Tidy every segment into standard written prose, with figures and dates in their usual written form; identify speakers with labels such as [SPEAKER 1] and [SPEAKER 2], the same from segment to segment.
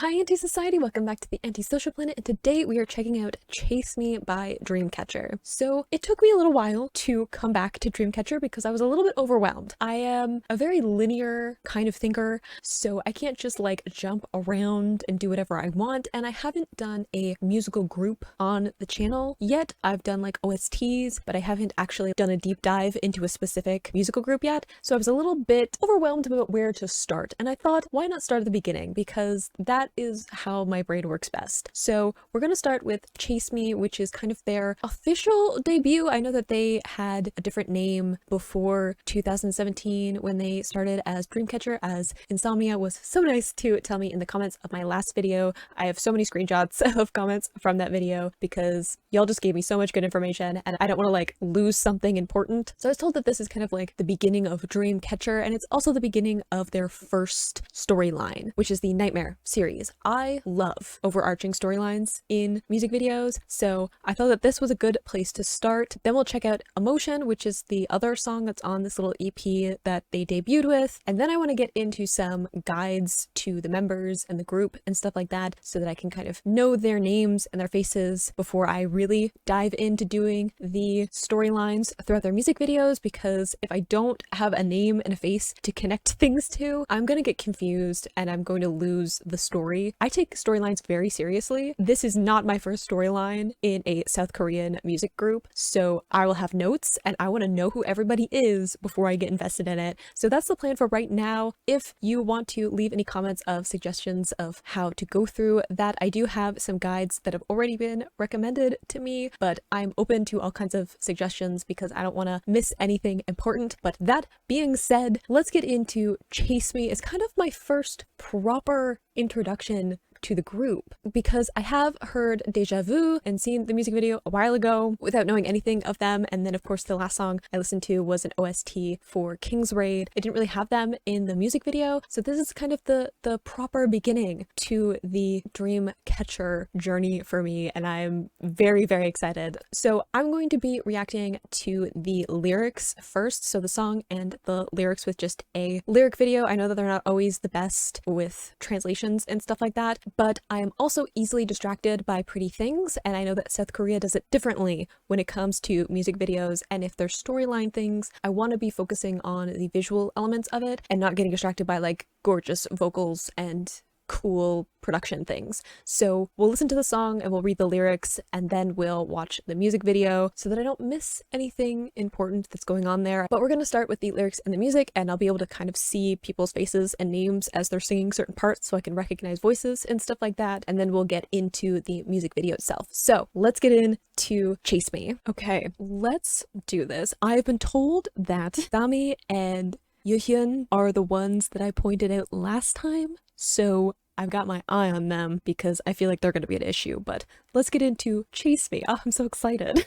[SPEAKER 1] Hi Anti-Society, welcome back to the Anti-Social Planet, and today we are checking out Chase Me by Dreamcatcher. So it took me a little while to come back to Dreamcatcher because I was a little bit overwhelmed. I am a very linear kind of thinker, so I can't just like jump around and do whatever I want, and I haven't done a musical group on the channel yet. I've done like OSTs, but I haven't actually done a deep dive into a specific musical group yet, so I was a little bit overwhelmed about where to start, and I thought, why not start at the beginning, because that is how my brain works best. So we're going to start with Chase Me, which is kind of their official debut. I know that they had a different name before 2017 when they started as Dreamcatcher, as Insomnia was so nice to tell me in the comments of my last video. I have so many screenshots of comments from that video because y'all just gave me so much good information and I don't want to like lose something important. So I was told that this is kind of like the beginning of Dreamcatcher, and it's also the beginning of their first storyline, which is the Nightmare series. I love overarching storylines in music videos, so I thought that this was a good place to start. Then we'll check out Emotion, which is the other song that's on this little EP that they debuted with, and then I want to get into some guides to the members and the group and stuff like that so that I can kind of know their names and their faces before I really dive into doing the storylines throughout their music videos, because if I don't have a name and a face to connect things to, I'm gonna get confused and I'm going to lose the story. I take storylines very seriously. This is not my first storyline in a South Korean music group, so I will have notes and I want to know who everybody is before I get invested in it. So that's the plan for right now. If you want to leave any comments of suggestions of how to go through that, I do have some guides that have already been recommended to me, but I'm open to all kinds of suggestions because I don't want to miss anything important. But that being said, let's get into Chase Me. It's kind of my first proper introduction to the group, because I have heard Deja Vu and seen the music video a while ago without knowing anything of them, and then of course the last song I listened to was an OST for King's Raid. I didn't really have them in the music video, so this is kind of the proper beginning to the Dreamcatcher journey for me, and I'm very excited. So I'm going to be reacting to the lyrics first, so the song and the lyrics with just a lyric video. I know that they're not always the best with translations and stuff like that, but I am also easily distracted by pretty things, and I know that South Korea does it differently when it comes to music videos, and if they're storyline things, I want to be focusing on the visual elements of it and not getting distracted by like gorgeous vocals and cool production things. So we'll listen to the song and we'll read the lyrics and then we'll watch the music video so that I don't miss anything important that's going on there. But we're going to start with the lyrics and the music, and I'll be able to kind of see people's faces and names as they're singing certain parts so I can recognize voices and stuff like that, and then we'll get into the music video itself. So let's get into Chase Me. Okay, let's do this. I've been told that Dami and Yuhyun are the ones that I pointed out last time, so I've got my eye on them because I feel like they're going to be an issue. But let's get into Chase Me. Oh, I'm so excited.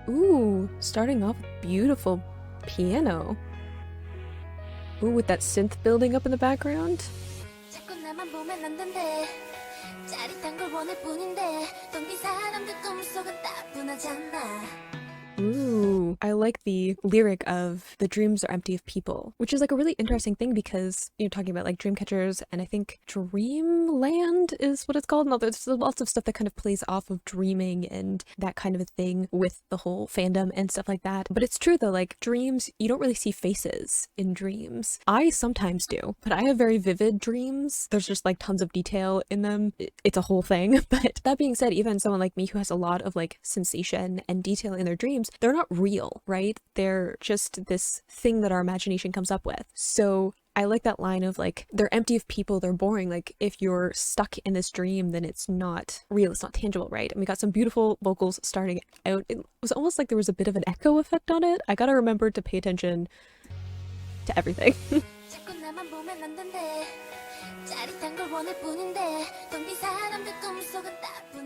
[SPEAKER 1] Ooh, starting off with beautiful piano. Ooh, with that synth building up in the background. Ooh, I like the lyric of "the dreams are empty of people," which is like a really interesting thing because you're talking about like Dreamcatchers, and I think Dreamland is what it's called. And there's lots of stuff that kind of plays off of dreaming and that kind of a thing with the whole fandom and stuff like that. But it's true though, like dreams, you don't really see faces in dreams. I sometimes do, but I have very vivid dreams. There's just like tons of detail in them. It's a whole thing. But that being said, even someone like me who has a lot of like sensation and detail in their dreams, they're not real, right? They're just this thing that our imagination comes up with. So I like that line of like, they're empty of people, they're boring. Like if you're stuck in this dream, then it's not real, it's not tangible, right? And we got some beautiful vocals starting out. It was almost like there was a bit of an echo effect on it. I gotta remember to pay attention to everything.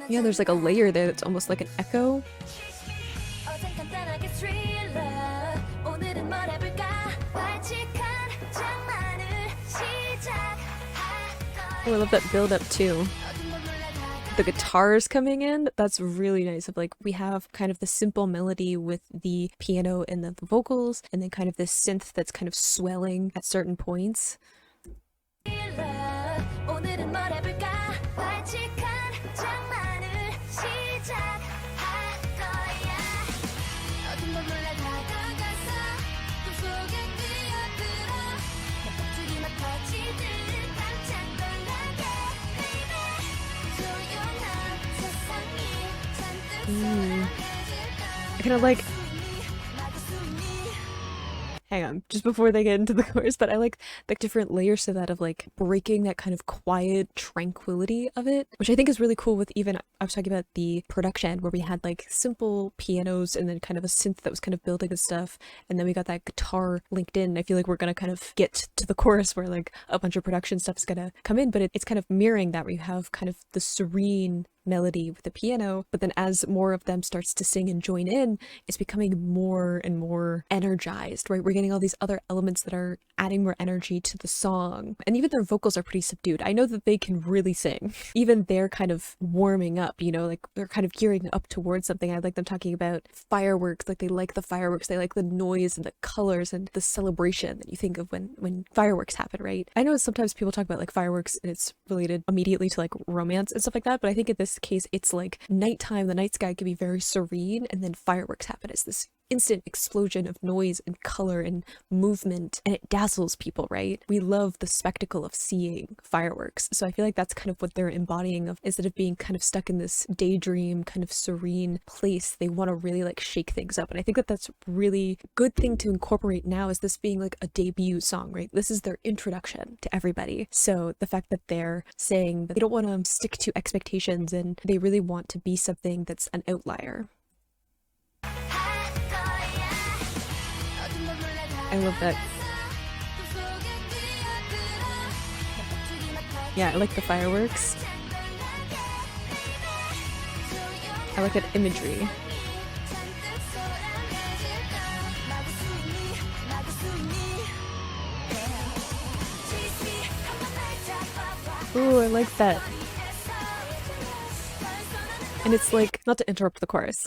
[SPEAKER 1] Yeah, there's like a layer there that's almost like an echo. Oh, I love that build up too. The guitars coming in, that's really nice. Of like, we have kind of the simple melody with the piano and the vocals, and then kind of this synth that's kind of swelling at certain points. I kind of like, hang on, just before they get into the chorus, but I like the different layers to that of like breaking that kind of quiet tranquility of it, which I think is really cool with even, I was talking about the production where we had like simple pianos and then kind of a synth that was kind of building and stuff. And then we got that guitar linked in. I feel like we're going to kind of get to the chorus where like a bunch of production stuff is going to come in, but it's kind of mirroring that where you have kind of the serene melody with the piano, but then as more of them starts to sing and join in, it's becoming more and more energized, right? We're getting all these other elements that are adding more energy to the song, and even their vocals are pretty subdued. I know that they can really sing. Even they're kind of warming up, you know, like they're kind of gearing up towards something. I like them talking about fireworks, like they like the fireworks, they like the noise and the colors and the celebration that you think of when fireworks happen, right? I know sometimes people talk about like fireworks and it's related immediately to like romance and stuff like that, but I think in this case it's like nighttime, the night sky can be very serene, and then fireworks happen as this instant explosion of noise and color and movement, and it dazzles people, right? We love the spectacle of seeing fireworks. So I feel like that's kind of what they're embodying of, instead of being kind of stuck in this daydream kind of serene place, they want to really like shake things up. And I think that that's really good thing to incorporate now, is this being like a debut song, right? This is their introduction to everybody. So the fact that they're saying that they don't want to stick to expectations and they really want to be something that's an outlier. I love that. Yeah, I like the fireworks. I like that imagery. Ooh, I like that. And it's like, not to interrupt the chorus,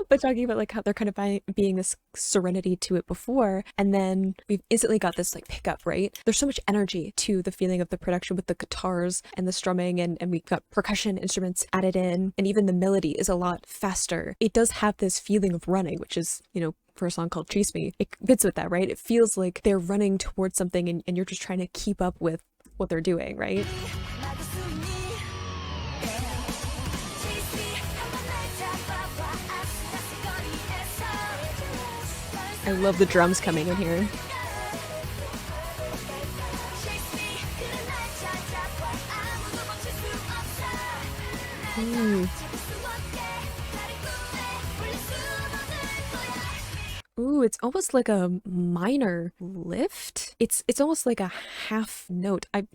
[SPEAKER 1] but talking about like how they're kind of being this serenity to it before, and then we've instantly got this like pickup, right? There's so much energy to the feeling of the production with the guitars and the strumming, and we've got percussion instruments added in, and even the melody is a lot faster. It does have this feeling of running, which is, you know, for a song called Chase Me, it fits with that, right? It feels like they're running towards something and you're just trying to keep up with what they're doing, right? I love the drums coming in here. Ooh, it's almost like a minor lift. It's almost like a half note. I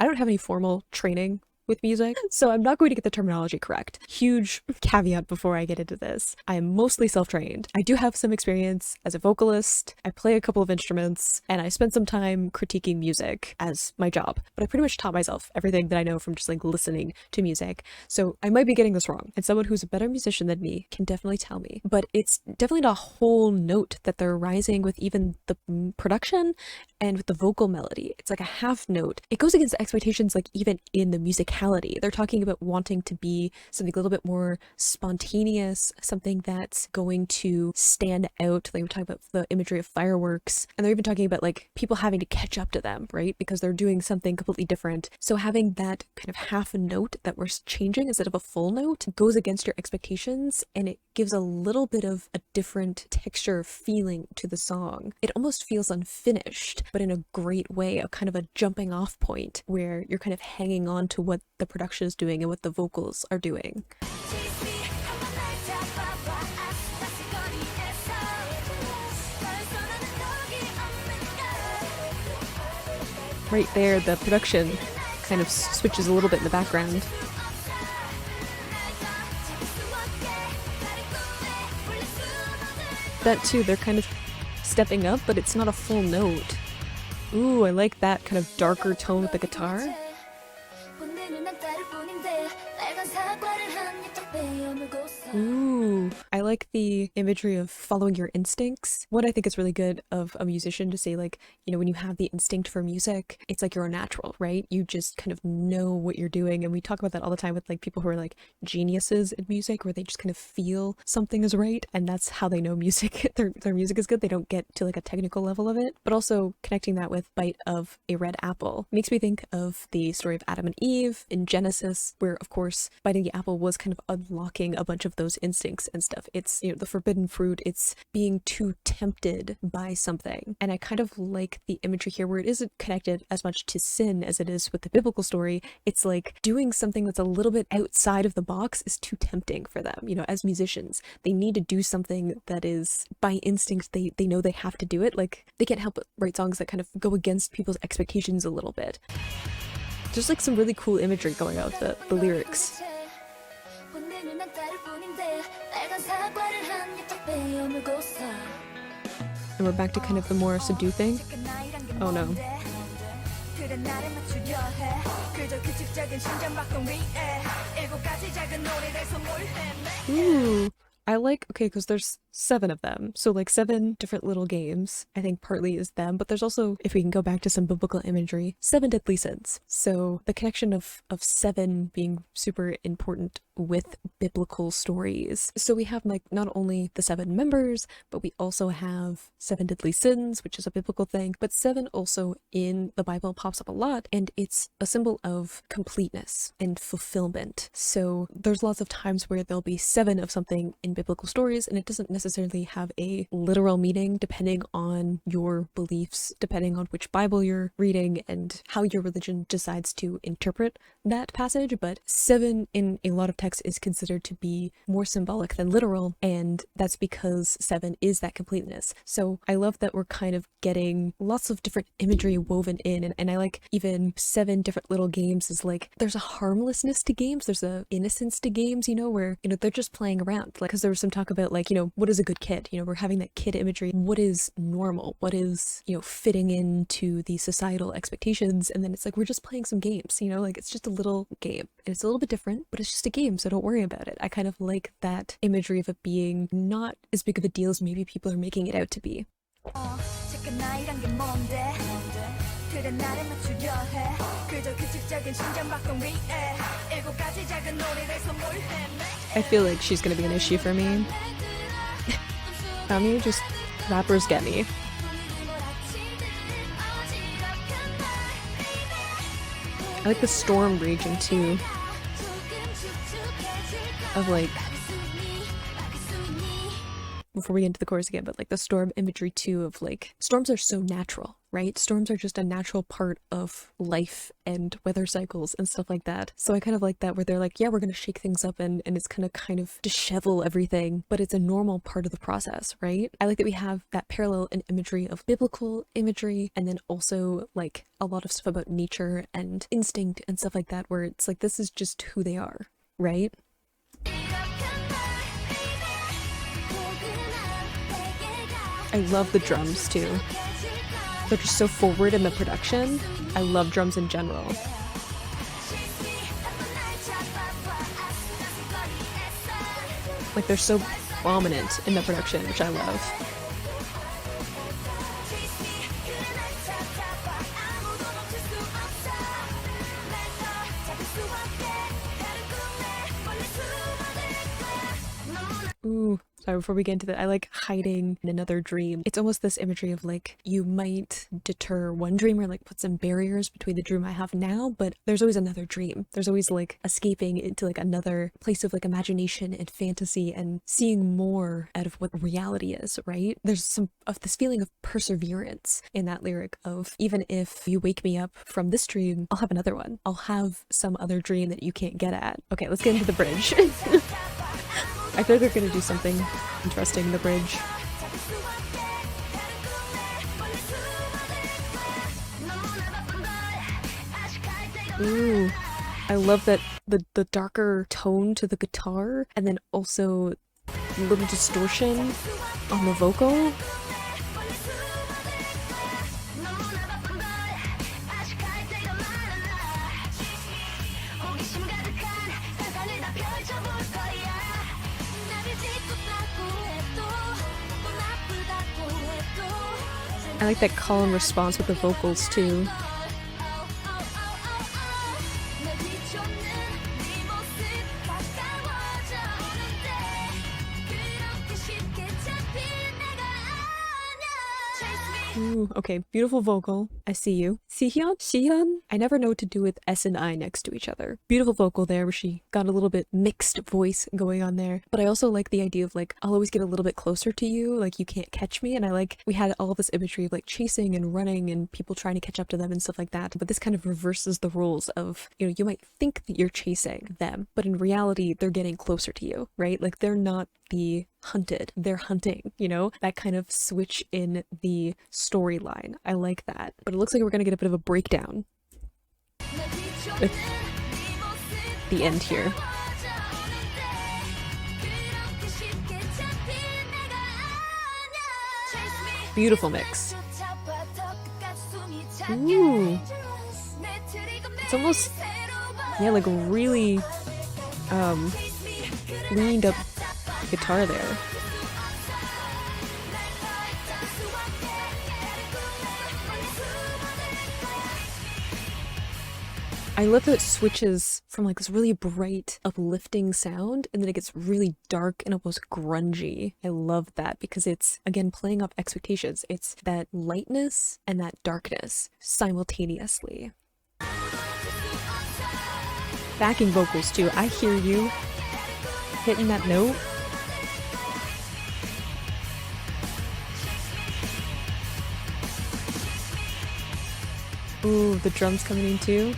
[SPEAKER 1] don't have any formal training with music, so I'm not going to get the terminology correct. Huge caveat before I get into this. I am mostly self-trained. I do have some experience as a vocalist. I play a couple of instruments, and I spent some time critiquing music as my job, but I pretty much taught myself everything that I know from just like listening to music. So I might be getting this wrong, and someone who's a better musician than me can definitely tell me, but it's definitely not a whole note that they're rising with, even the production and with the vocal melody. It's like a half note. It goes against the expectations, like even in the musicality. They're talking about wanting to be something a little bit more spontaneous, something that's going to stand out. They were talking about the imagery of fireworks, and they're even talking about like people having to catch up to them, right? Because they're doing something completely different. So having that kind of half a note that we're changing instead of a full note goes against your expectations, and it gives a little bit of a different texture feeling to the song. It almost feels unfinished, but in a great way, a kind of a jumping off point where you're kind of hanging on to what the production is doing and what the vocals are doing. Right there, the production kind of switches a little bit in the background. That too, they're kind of stepping up, but it's not a full note. Ooh, I like that kind of darker tone with the guitar. Ooh, I like like the imagery of following your instincts. What I think is really good of a musician to say, like, you know, when you have the instinct for music, it's like you're a natural, right? You just kind of know what you're doing. And we talk about that all the time with like people who are like geniuses in music, where they just kind of feel something is right, and that's how they know music. Their music is good. They don't get to like a technical level of it. But also connecting that with Bite of a Red Apple makes me think of the story of Adam and Eve in Genesis, where of course biting the apple was kind of unlocking a bunch of those instincts and stuff. It's, you know, the forbidden fruit. It's being too tempted by something. And I kind of like the imagery here where it isn't connected as much to sin as it is with the biblical story. It's like doing something that's a little bit outside of the box is too tempting for them. You know, as musicians, they need to do something that is by instinct, they know they have to do it. Like, they can't help but write songs that kind of go against people's expectations a little bit. There's like some really cool imagery going out of the lyrics. And we're back to kind of the more subdued thing. Oh no. Ooh. I like, okay, because there's 7 of them. So like 7 different little games. I think partly is them, but there's also, if we can go back to some biblical imagery, 7 deadly sins. So the connection of 7 being super important with biblical stories. So we have like not only the 7 members, but we also have 7 deadly sins, which is a biblical thing, but 7 also in the Bible pops up a lot, and it's a symbol of completeness and fulfillment. So there's lots of times where there'll be 7 of something in biblical stories, and it doesn't necessarily have a literal meaning depending on your beliefs, depending on which Bible you're reading and how your religion decides to interpret that passage. But 7 in a lot of texts is considered to be more symbolic than literal, and that's because 7 is that completeness. So I love that we're kind of getting lots of different imagery woven in, and I like even 7 different little games is like, there's a harmlessness to games, there's a innocence to games, you know, where, you know, they're just playing around. Like, because there was some talk about like, you know, what is a good kid? You know, we're having that kid imagery. What is normal? What is, you know, fitting into the societal expectations? And then it's like, we're just playing some games, you know, like it's just a little game. And it's a little bit different, but it's just a game, so don't worry about it. I kind of like that imagery of it being not as big of a deal as maybe people are making it out to be. I feel like she's gonna be an issue for me. I mean, just rappers get me. I like the storm raging too. Of like, before we get into the chorus again, but like the storm imagery too of like, storms are so natural, right? Storms are just a natural part of life and weather cycles and stuff like that. So I kind of like that, where they're like, yeah, we're gonna shake things up and it's gonna kind of dishevel everything, but it's a normal part of the process, right? I like that we have that parallel in imagery of biblical imagery, and then also like a lot of stuff about nature and instinct and stuff like that, where it's like, this is just who they are, right? I love the drums too. They're just so forward in the production. I love drums in general. Like, they're so prominent in the production, which I love. Ooh, sorry, before we get into that, I like hiding in another dream. It's almost this imagery of like, you might deter one dream or like put some barriers between the dream I have now, but there's always another dream. There's always like escaping into like another place of like imagination and fantasy and seeing more out of what reality is, right? There's some of this feeling of perseverance in that lyric of, even if you wake me up from this dream, I'll have another one. I'll have some other dream that you can't get at. Okay, let's get into the bridge. I feel like they're gonna do something interesting in the bridge. Ooh, I love that the darker tone to the guitar, and then also a little distortion on the vocal. I like that call and response with the vocals too. Ooh, okay, beautiful vocal. I see you. Sihyun? Sihyun? I never know what to do with S and I next to each other. Beautiful vocal there where she got a little bit mixed voice going on there. But I also like the idea of like, I'll always get a little bit closer to you, like you can't catch me. And I like, we had all this imagery of like chasing and running and people trying to catch up to them and stuff like that. But this kind of reverses the rules of, you know, you might think that you're chasing them, but in reality, they're getting closer to you, right? Like they're not the hunted, they're hunting, you know, that kind of switch in the storyline. I like that. But it looks like we're gonna get a bit of a breakdown with the end here. Beautiful mix. Ooh, it's almost, yeah, like really leaned up guitar there. I love that it switches from like this really bright, uplifting sound and then it gets really dark and almost grungy. I love that because it's, again, playing up expectations. It's that lightness and that darkness simultaneously. Backing vocals too. I hear you hitting that note. Ooh, the drums coming in too.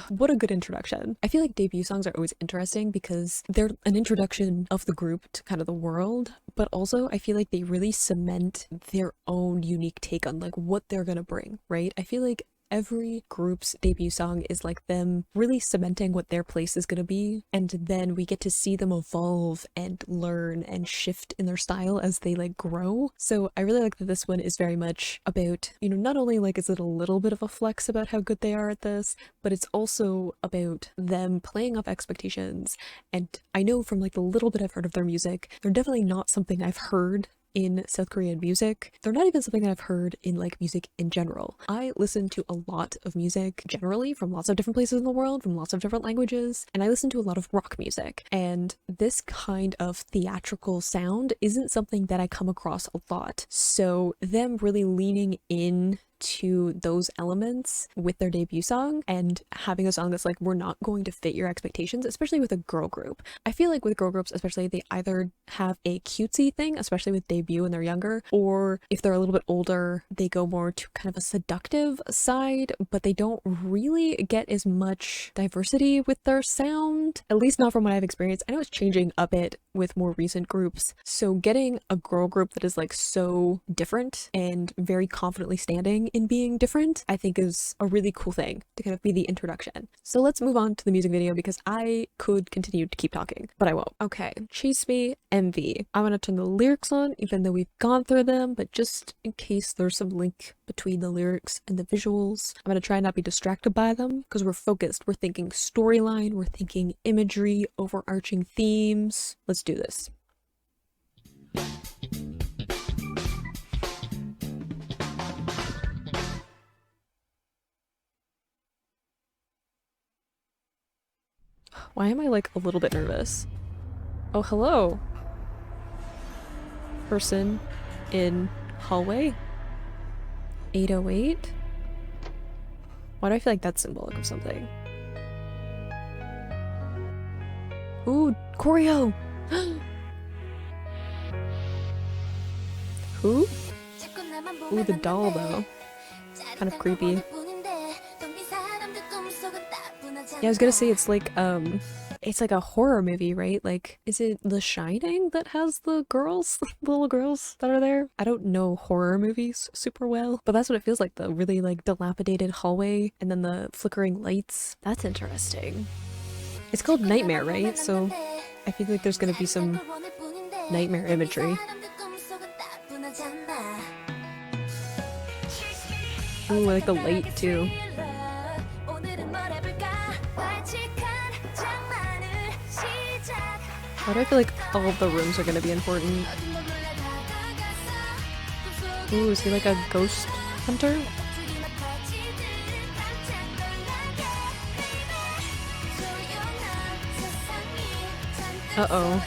[SPEAKER 1] What a good introduction. I feel like debut songs are always interesting because they're an introduction of the group to kind of the world, but also I feel like they really cement their own unique take on like what they're gonna bring, right? I feel like every group's debut song is like them really cementing what their place is going to be, and then we get to see them evolve and learn and shift in their style as they like grow. So I really like that this one is very much about, you know, not only like is it a little bit of a flex about how good they are at this, but it's also about them playing up expectations. And I know from like the little bit I've heard of their music, they're definitely not something I've heard in South Korean music. They're not even something that I've heard in like music in general. I listen to a lot of music generally from lots of different places in the world, from lots of different languages, and I listen to a lot of rock music. And this kind of theatrical sound isn't something that I come across a lot. So them really leaning in to those elements with their debut song and having a song that's like, we're not going to fit your expectations, especially with a girl group. I feel like with girl groups especially, they either have a cutesy thing, especially with debut when they're younger, or if they're a little bit older, they go more to kind of a seductive side, but they don't really get as much diversity with their sound, at least not from what I've experienced. I know it's changing a bit with more recent groups. So getting a girl group that is like so different and very confidently standing in being different, I think is a really cool thing to kind of be the introduction. So let's move on to the music video because I could continue to keep talking, but I won't. Okay, Chase Me, MV. I'm gonna turn the lyrics on even though we've gone through them, but just in case there's some link between the lyrics and the visuals, I'm gonna try not be distracted by them because we're focused. We're thinking storyline, we're thinking imagery, overarching themes. Let's do this. Why am I like a little bit nervous? Oh, hello. Person in hallway. 808? Why do I feel like that's symbolic of something? Ooh, choreo! Who? Ooh, the doll though. Kind of creepy. Yeah, I was gonna say it's like a horror movie, right? Like, is it The Shining that has the girls, the little girls that are there? I don't know horror movies super well, but that's what it feels like, the really like dilapidated hallway and then the flickering lights. That's interesting. It's called Nightmare, right? So I feel like there's gonna be some nightmare imagery. Ooh, I like the light too. Why do I feel like all of the rooms are gonna be important? Ooh, is he like a ghost hunter? Uh-oh.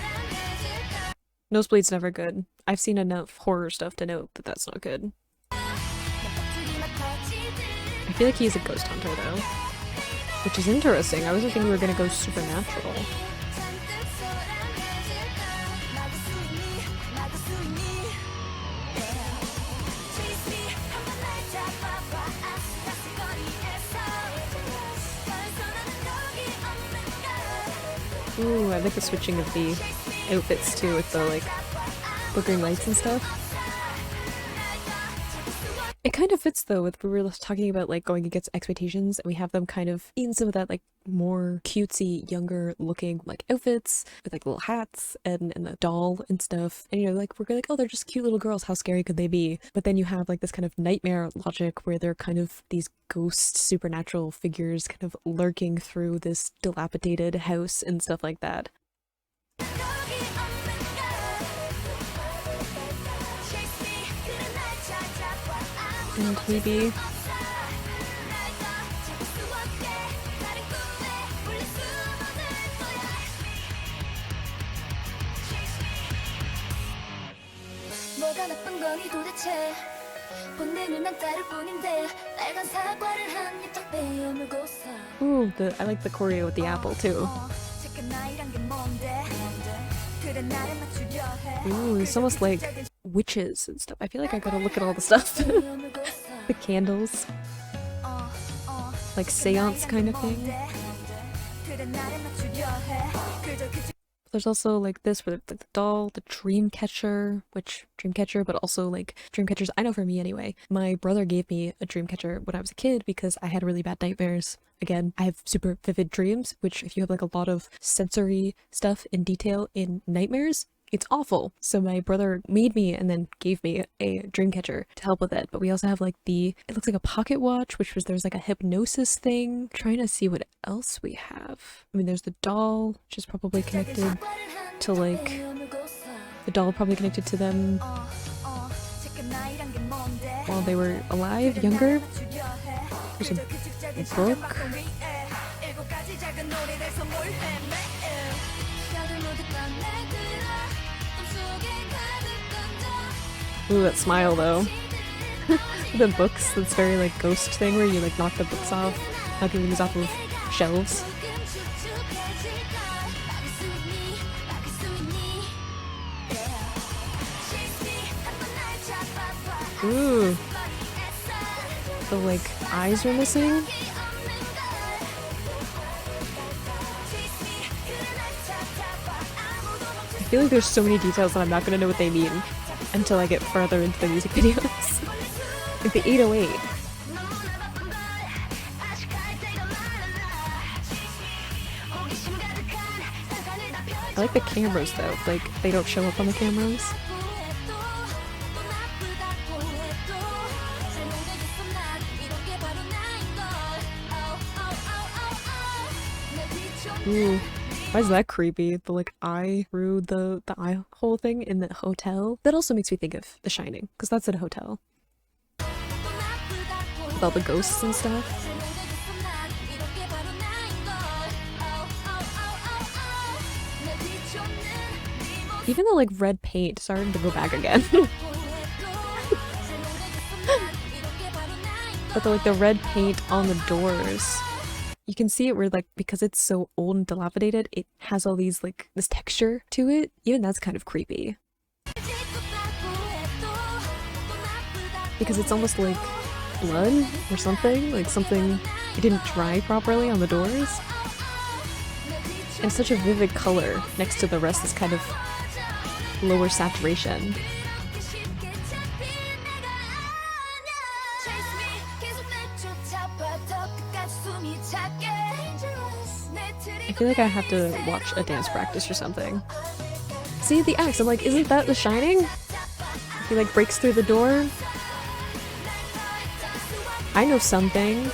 [SPEAKER 1] Nosebleed's never good. I've seen enough horror stuff to know that that's not good. I feel like he's a ghost hunter though. Which is interesting. I wasn't thinking we were gonna go supernatural. Ooh, I like the switching of the outfits too with the like flickering lights and stuff. It kind of fits though with we were talking about like going against expectations, and we have them kind of in some of that like more cutesy, younger looking like outfits with like little hats and the doll and stuff. And you know, like we're like, oh, they're just cute little girls, how scary could they be? But then you have like this kind of nightmare logic where they're kind of these ghost supernatural figures kind of lurking through this dilapidated house and stuff like that. And maybe 뭐가 나쁜 거니 도대체 본능을 난 따를 뿐인데 빨간 사과를 한 입 딱 베어물고서. Ooh, I like the choreo with the apple too. Ooh, it's almost like witches and stuff. I feel like I gotta look at all the stuff. The candles. Like seance kind of thing. There's also like this for the doll, the dream catcher, which dream catcher, but also like dream catchers. I know for me anyway, my brother gave me a dream catcher when I was a kid because I had really bad nightmares. Again, I have super vivid dreams, which if you have like a lot of sensory stuff in detail in nightmares, it's awful. So my brother made me and then gave me a dream catcher to help with it. But we also have like it looks like a pocket watch, which there's like a hypnosis thing. I'm trying to see what else we have. I mean, there's the doll, which is probably connected to like, the doll probably connected to them while they were alive, younger. There's a book. Ooh, that smile though. The books, that's very like ghost thing where you like knock the books off, knocking things off of shelves. Ooh. The like eyes are missing. I feel like there's so many details that I'm not gonna know what they mean until I get further into the music videos. Like the 808. I like the cameras though, like they don't show up on the cameras. Ooh. Why is that creepy? The like eye through the eye hole thing in the hotel? That also makes me think of The Shining, because that's at a hotel. With all the ghosts and stuff. Even the like red paint starting to go back again. But the red paint on the doors. You can see it where like, because it's so old and dilapidated, it has all these like, this texture to it. Even that's kind of creepy. Because it's almost like blood or something, like something it didn't dry properly on the doors. And such a vivid color next to the rest is kind of lower saturation. I feel like I have to watch a dance practice or something. See the axe, I'm like, isn't that The Shining? He like breaks through the door. I know some things.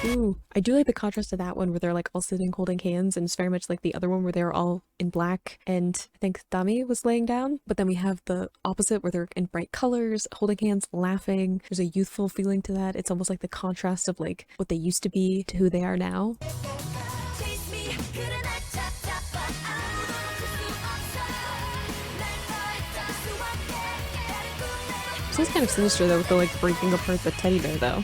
[SPEAKER 1] Ooh, I do like the contrast to that one where they're like all sitting holding hands, and it's very much like the other one where they're all in black and I think Dami was laying down. But then we have the opposite where they're in bright colors, holding hands, laughing. There's a youthful feeling to that. It's almost like the contrast of like what they used to be to who they are now. So it's kind of sinister though with the like breaking apart the teddy bear though.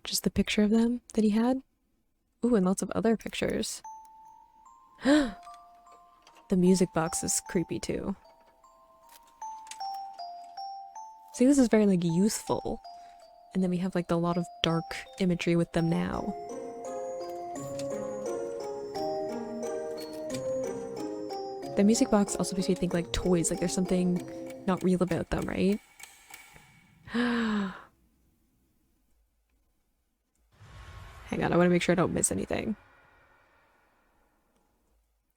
[SPEAKER 1] Just the picture of them that he had. Ooh, and lots of other pictures. The music box is creepy too. See, this is very like youthful. And then we have like a lot of dark imagery with them now. The music box also makes me think like toys, like there's something not real about them, right? Hang on, I want to make sure I don't miss anything.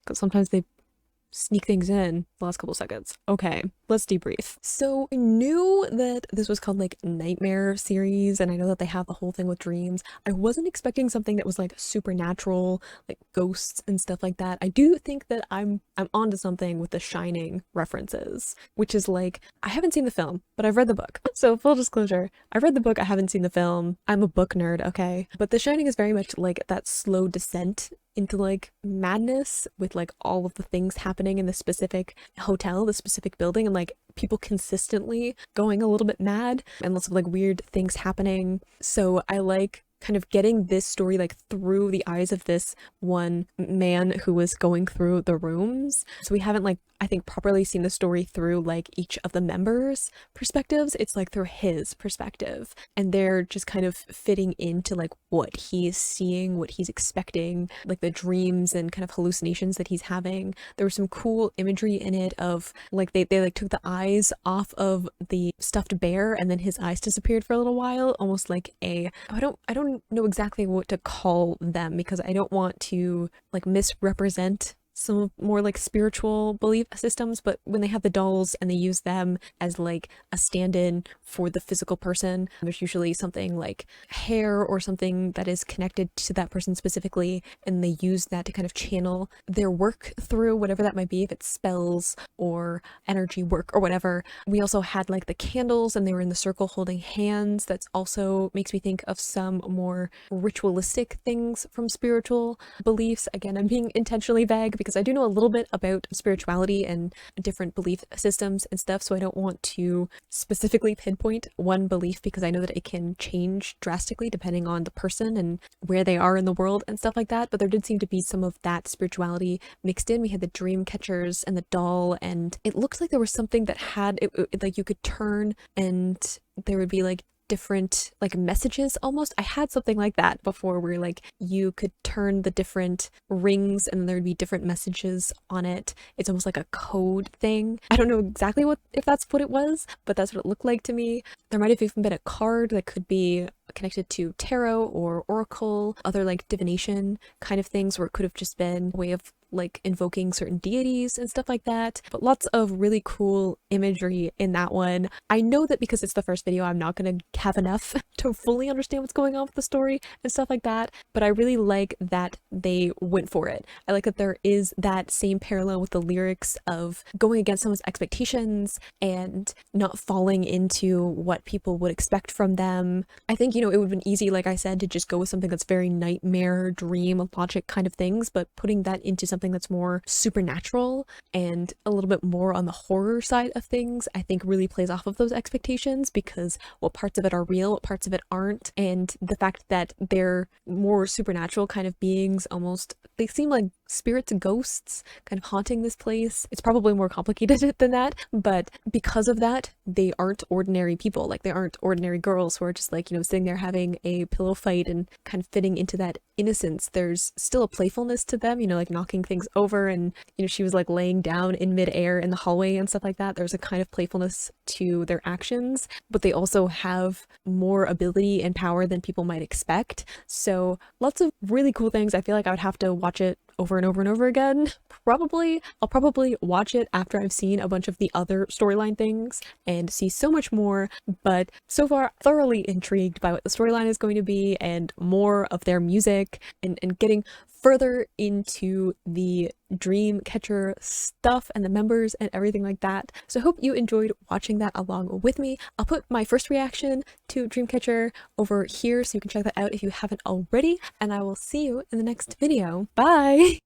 [SPEAKER 1] Because sometimes they sneak things in the last couple seconds. Okay, let's debrief. So I knew that this was called like Nightmare series, and I know that they have the whole thing with dreams. I wasn't expecting something that was like supernatural, like ghosts and stuff like that. I do think that I'm onto something with the Shining references, which is like, I haven't seen the film, but I've read the book. So full disclosure, I've read the book, I haven't seen the film. I'm a book nerd, okay? But The Shining is very much like that slow descent into like madness with like all of the things happening in the specific hotel, the specific building, and like people consistently going a little bit mad and lots of like weird things happening. So I like kind of getting this story like through the eyes of this one man who was going through the rooms. So we haven't like, I think, properly seen the story through like each of the members' perspectives. It's like through his perspective, and they're just kind of fitting into like what he's seeing, what he's expecting, like the dreams and kind of hallucinations that he's having. There was some cool imagery in it of like they like took the eyes off of the stuffed bear and then his eyes disappeared for a little while, almost like a I don't know exactly what to call them because I don't want to like misrepresent some more like spiritual belief systems, but when they have the dolls and they use them as like a stand-in for the physical person, there's usually something like hair or something that is connected to that person specifically, and they use that to kind of channel their work through whatever that might be, if it's spells or energy work or whatever. We also had like the candles and they were in the circle holding hands. That's also makes me think of some more ritualistic things from spiritual beliefs. Again, I'm being intentionally vague because I do know a little bit about spirituality and different belief systems and stuff, so I don't want to specifically pinpoint one belief because I know that it can change drastically depending on the person and where they are in the world and stuff like that, but there did seem to be some of that spirituality mixed in. We had the dream catchers and the doll, and it looked like there was something that had like you could turn and there would be like different like messages almost. I had something like that before where like you could turn the different rings and there'd be different messages on it. It's almost like a code thing. I don't know exactly if that's what it was, but that's what it looked like to me. There might have even been a card that could be connected to tarot or oracle, other like divination kind of things, where it could have just been a way of like invoking certain deities and stuff like that. But lots of really cool imagery in that one. I know that because it's the first video, I'm not going to have enough to fully understand what's going on with the story and stuff like that, but I really like that they went for it. I like that there is that same parallel with the lyrics of going against someone's expectations and not falling into what people would expect from them. I think, you know, it would have been easy, like I said, to just go with something that's very nightmare, dream, logic kind of things, but putting that into something that's more supernatural and a little bit more on the horror side of things, I think really plays off of those expectations, because what parts of it are real, what parts of it aren't, and the fact that they're more supernatural kind of beings, almost, they seem like spirits and ghosts kind of haunting this place. It's probably more complicated than that, but because of that, they aren't ordinary people. Like, they aren't ordinary girls who are just like, you know, sitting there having a pillow fight and kind of fitting into that innocence. There's still a playfulness to them, you know, like knocking things over, and, you know, she was like laying down in midair in the hallway and stuff like that. There's a kind of playfulness to their actions, but they also have more ability and power than people might expect. So lots of really cool things. I feel like I would have to watch it over and over and over again. I'll probably watch it after I've seen a bunch of the other storyline things and see so much more, but so far thoroughly intrigued by what the storyline is going to be and more of their music and getting further into the Dreamcatcher stuff and the members and everything like that. So I hope you enjoyed watching that along with me. I'll put my first reaction to Dreamcatcher over here so you can check that out if you haven't already, and I will see you in the next video. Bye!